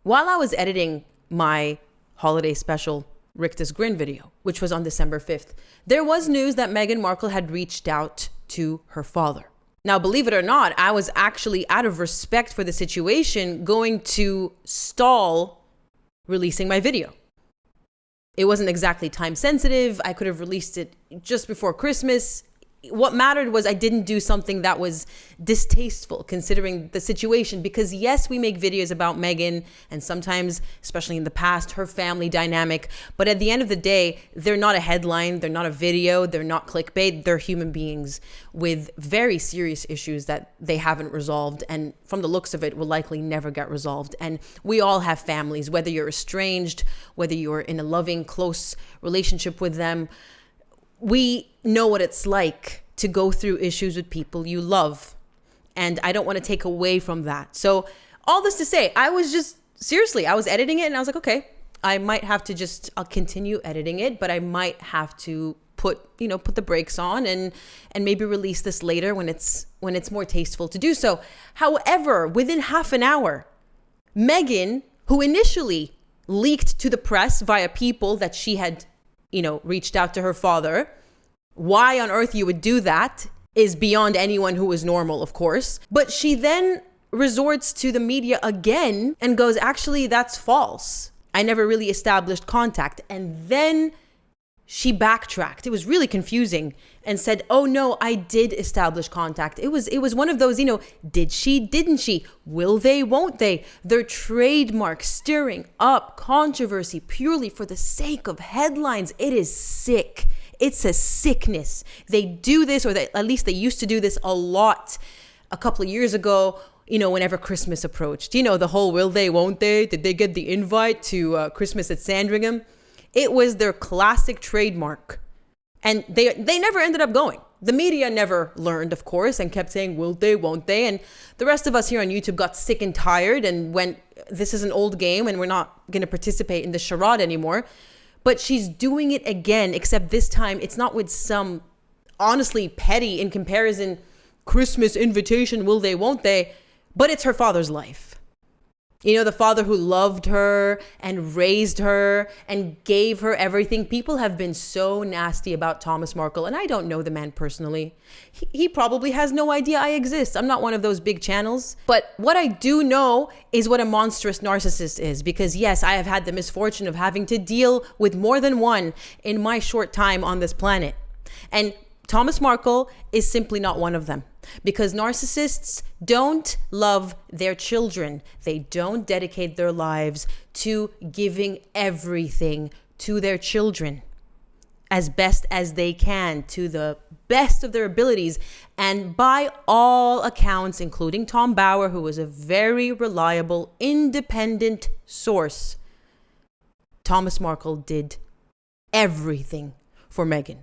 While I was editing my holiday special Richter's Grin video, which was on December 5th, there was news that Meghan Markle had reached out to her father. Now, believe it or not, I was actually, out of respect for the situation, going to stall releasing my video. It wasn't exactly time sensitive. I could have released it just before Christmas. What mattered was I didn't do something that was distasteful considering the situation, because yes, we make videos about Meghan and sometimes, especially in the past, her family dynamic. But at the end of the day, they're not a headline. They're not a video. They're not clickbait. They're human beings with very serious issues that they haven't resolved. And from the looks of it, will likely never get resolved. And we all have families, whether you're estranged, whether you're in a loving, close relationship with them. We know what it's like to go through issues with people you love. And I don't want to take away from that. So all this to say, I was editing it and I was like, okay, I might have to I'll continue editing it, but I might have to put the brakes on and maybe release this later when it's more tasteful to do so. However, within half an hour, Meghan, who initially leaked to the press via people that she had reached out to her father. Why on earth you would do that is beyond anyone who is normal, of course. But she then resorts to the media again and goes, actually, that's false. I never really established contact. And then she backtracked. It was really confusing and said, oh no, I did establish contact. It was one of those, did she, didn't she? Will they, won't they? Their trademark stirring up controversy purely for the sake of headlines. It is sick. It's a sickness. They do this, or at least they used to do this a lot a couple of years ago, whenever Christmas approached. The whole will they, won't they? Did they get the invite to Christmas at Sandringham? It was their classic trademark. And they never ended up going. The media never learned, of course, and kept saying, will they, won't they? And the rest of us here on YouTube got sick and tired and went, this is an old game and we're not going to participate in the charade anymore. But she's doing it again, except this time it's not with some honestly petty, in comparison, Christmas invitation, will they, won't they? But it's her father's life. The father who loved her and raised her and gave her everything. People have been so nasty about Thomas Markle, and I don't know the man personally. He probably has no idea I exist. I'm not one of those big channels. But what I do know is what a monstrous narcissist is, because yes, I have had the misfortune of having to deal with more than one in my short time on this planet. And Thomas Markle is simply not one of them. Because narcissists don't love their children. They don't dedicate their lives to giving everything to their children as best as they can, to the best of their abilities. And by all accounts, including Tom Bauer, who was a very reliable, independent source, Thomas Markle did everything for Meghan.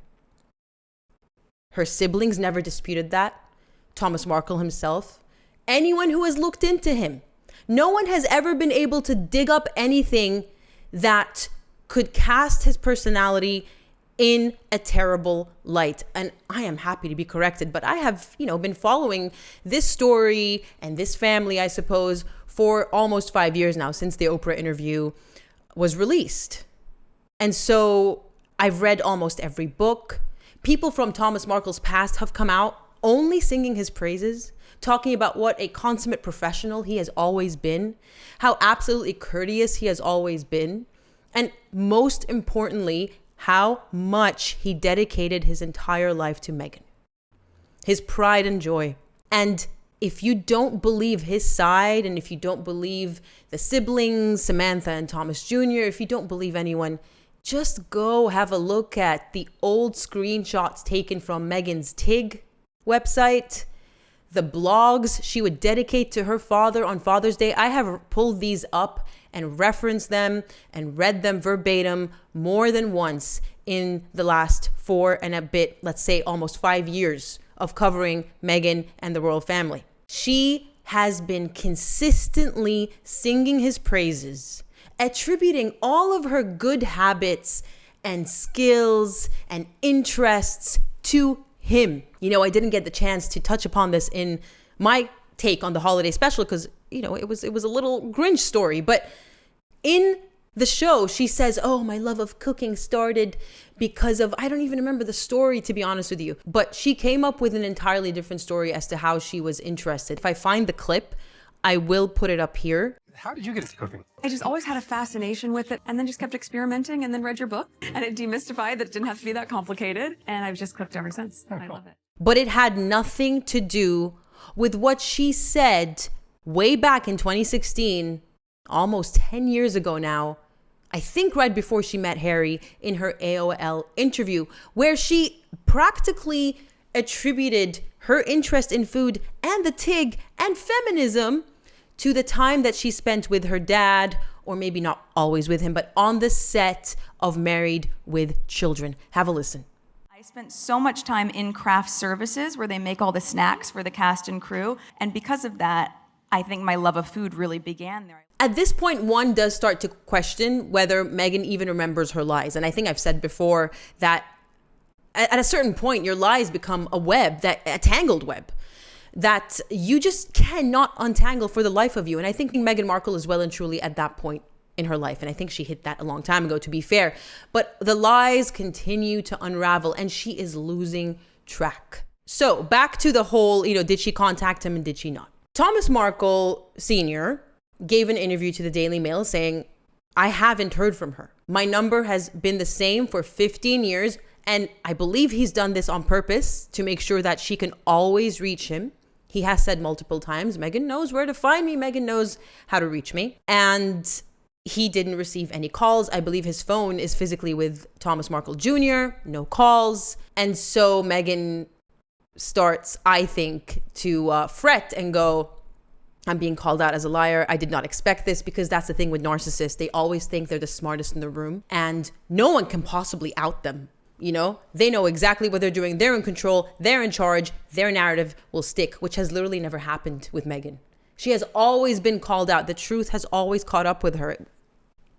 Her siblings never disputed that. Thomas Markle himself, anyone who has looked into him. No one has ever been able to dig up anything that could cast his personality in a terrible light. And I am happy to be corrected, but I have, been following this story and this family, I suppose, for almost 5 years now, since the Oprah interview was released. And so I've read almost every book. People from Thomas Markle's past have come out only singing his praises, talking about what a consummate professional he has always been, how absolutely courteous he has always been, and most importantly, how much he dedicated his entire life to Meghan, his pride and joy. And if you don't believe his side, and if you don't believe the siblings, Samantha and Thomas Jr., if you don't believe anyone, just go have a look at the old screenshots taken from Meghan's TIG website, the blogs she would dedicate to her father on Father's Day. I have pulled these up and referenced them and read them verbatim more than once in the last 4 and a bit, let's say almost 5 years of covering Meghan and the royal family. She has been consistently singing his praises, attributing all of her good habits and skills and interests to him. I didn't get the chance to touch upon this in my take on the holiday special because, it was a little Grinch story. But In the show, she says, oh, my love of cooking started because of, I don't even remember the story, to be honest with you, but she came up with an entirely different story as to how she was interested. If I find the clip, I will put it up here. How did you get into cooking? I just always had a fascination with it and then just kept experimenting and then read your book and it demystified that it didn't have to be that complicated. And I've just cooked ever since. I love it. But it had nothing to do with what she said way back in 2016, almost 10 years ago now, I think right before she met Harry, in her AOL interview, where she practically attributed her interest in food and the TIG and feminism to the time that she spent with her dad, or maybe not always with him, but on the set of Married with Children. Have a listen. I spent so much time in craft services where they make all the snacks for the cast and crew. And because of that, I think my love of food really began there. At this point, one does start to question whether Meghan even remembers her lies. And I think I've said before that at a certain point, your lies become a tangled web that you just cannot untangle for the life of you. And I think Meghan Markle is well and truly at that point in her life. And I think she hit that a long time ago, to be fair. But the lies continue to unravel and she is losing track. So back to the whole, did she contact him and did she not? Thomas Markle Sr. gave an interview to the Daily Mail saying, I haven't heard from her. My number has been the same for 15 years. And I believe he's done this on purpose to make sure that she can always reach him. He has said multiple times, Meghan knows where to find me. Meghan knows how to reach me. And he didn't receive any calls. I believe his phone is physically with Thomas Markle Jr., no calls. And so Meghan starts, I think, to fret and go, I'm being called out as a liar. I did not expect this, because that's the thing with narcissists. They always think they're the smartest in the room and no one can possibly out them. They know exactly what they're doing. They're in control. They're in charge. Their narrative will stick, which has literally never happened with Meghan. She has always been called out. The truth has always caught up with her.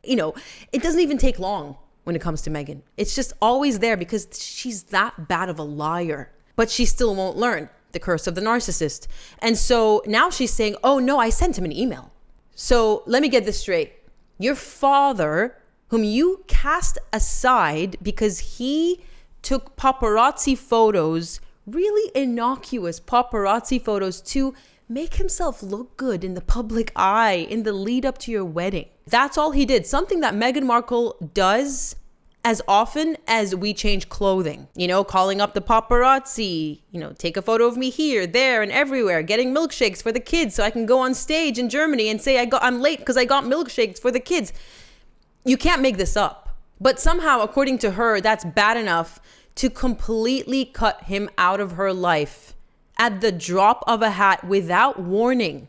It doesn't even take long when it comes to Meghan. It's just always there because she's that bad of a liar, but she still won't learn. The curse of the narcissist. And so now she's saying, oh no, I sent him an email. So let me get this straight. Your father, whom you cast aside because he took paparazzi photos, really innocuous paparazzi photos, to make himself look good in the public eye in the lead up to your wedding. That's all he did. Something that Meghan Markle does as often as we change clothing, calling up the paparazzi, take a photo of me here, there, and everywhere, getting milkshakes for the kids so I can go on stage in Germany and say I'm late because I got milkshakes for the kids. You can't make this up. But somehow, according to her, that's bad enough to completely cut him out of her life at the drop of a hat without warning.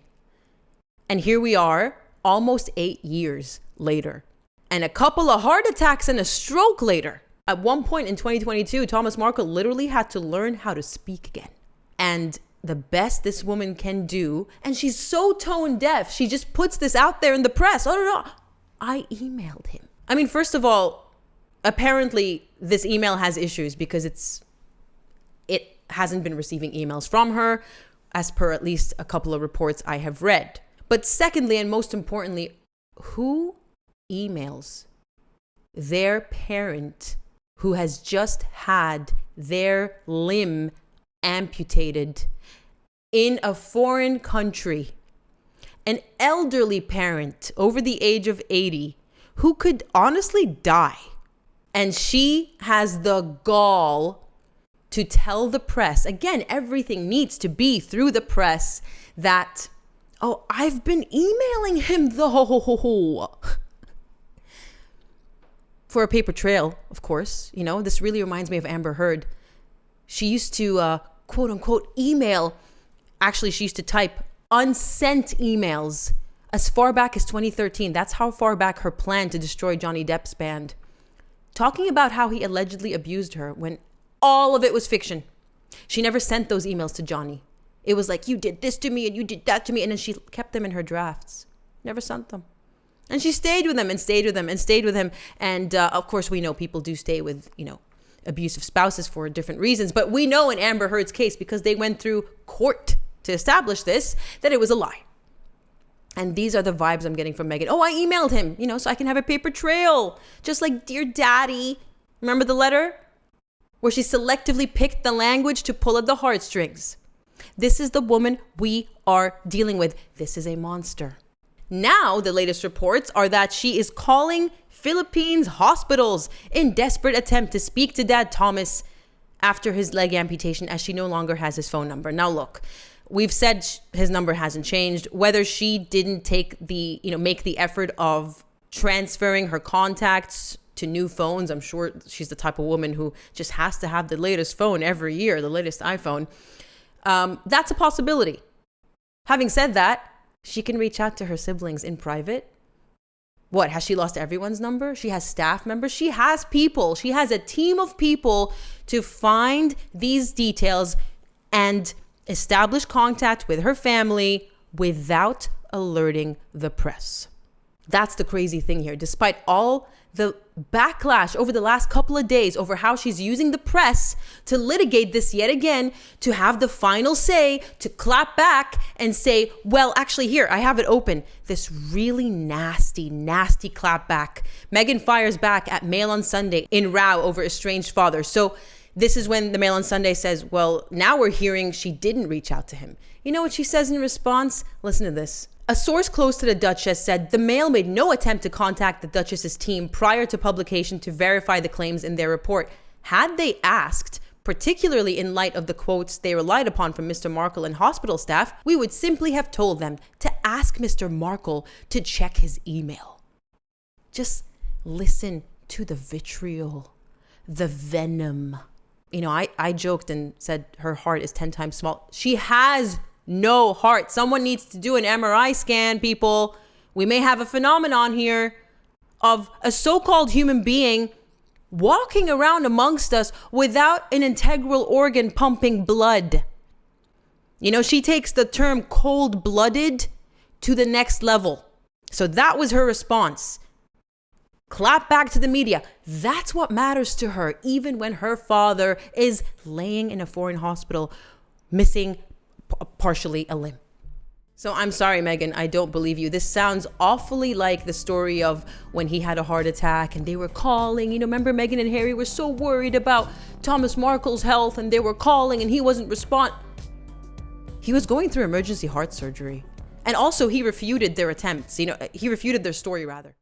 And here we are, almost 8 years later. And a couple of heart attacks and a stroke later. At one point in 2022, Thomas Markle literally had to learn how to speak again. And the best this woman can do, and she's so tone deaf, she just puts this out there in the press. Oh, no, I emailed him. I mean, first of all, apparently this email has issues because it hasn't been receiving emails from her, as per at least a couple of reports I have read. But secondly, and most importantly, who emails their parent who has just had their limb amputated in a foreign country? An elderly parent over the age of 80 who could honestly die. And she has the gall to tell the press, again, everything needs to be through the press, that, oh, I've been emailing him though. For a paper trail, of course. This really reminds me of Amber Heard. She used to, quote unquote, email. Actually, she used to type unsent emails as far back as 2013. That's how far back her plan to destroy Johnny Depp spanned. Talking about how he allegedly abused her when all of it was fiction. She never sent those emails to Johnny. It was like, you did this to me and you did that to me. And then she kept them in her drafts. Never sent them. And she stayed with him and stayed with him and stayed with him. And of course, we know people do stay with, abusive spouses for different reasons. But we know in Amber Heard's case, because they went through court to establish this, that it was a lie. And these are the vibes I'm getting from Meghan. Oh, I emailed him, so I can have a paper trail. Just like Dear Daddy. Remember the letter? Where she selectively picked the language to pull at the heartstrings. This is the woman we are dealing with. This is a monster. Now, the latest reports are that she is calling Philippines hospitals in desperate attempt to speak to Dad Thomas after his leg amputation, as she no longer has his phone number. Now, look, we've said his number hasn't changed. Whether she didn't make the effort of transferring her contacts to new phones, I'm sure she's the type of woman who just has to have the latest phone every year, the latest iPhone. That's a possibility. Having said that, she can reach out to her siblings in private. What, has she lost everyone's number? She has staff members. She has people. She has a team of people to find these details and establish contact with her family without alerting the press. That's the crazy thing here. Despite all the backlash over the last couple of days over how she's using the press to litigate this yet again, to have the final say, to clap back and say, well, actually here, I have it open. This really nasty clap back. Meghan fires back at Mail on Sunday in row over estranged father. So this is when the Mail on Sunday says, well, now we're hearing she didn't reach out to him. You know what she says in response? Listen to this. A source close to the Duchess said the Mail made no attempt to contact the Duchess's team prior to publication to verify the claims in their report. Had they asked, particularly in light of the quotes they relied upon from Mr. Markle and hospital staff, we would simply have told them to ask Mr. Markle to check his email. Just listen to the vitriol, the venom. I joked and said her heart is 10 times small. She has no heart. Someone needs to do an MRI scan, people. We may have a phenomenon here of a so-called human being walking around amongst us without an integral organ pumping blood. She takes the term cold-blooded to the next level. So that was her response. Clap back to the media. That's what matters to her, even when her father is laying in a foreign hospital, missing partially a limb. So I'm sorry, Meghan, I don't believe you. This sounds awfully like the story of when he had a heart attack and they were calling. Remember Meghan and Harry were so worried about Thomas Markle's health and they were calling and he wasn't responding. He was going through emergency heart surgery. And also he refuted their attempts. He refuted their story rather.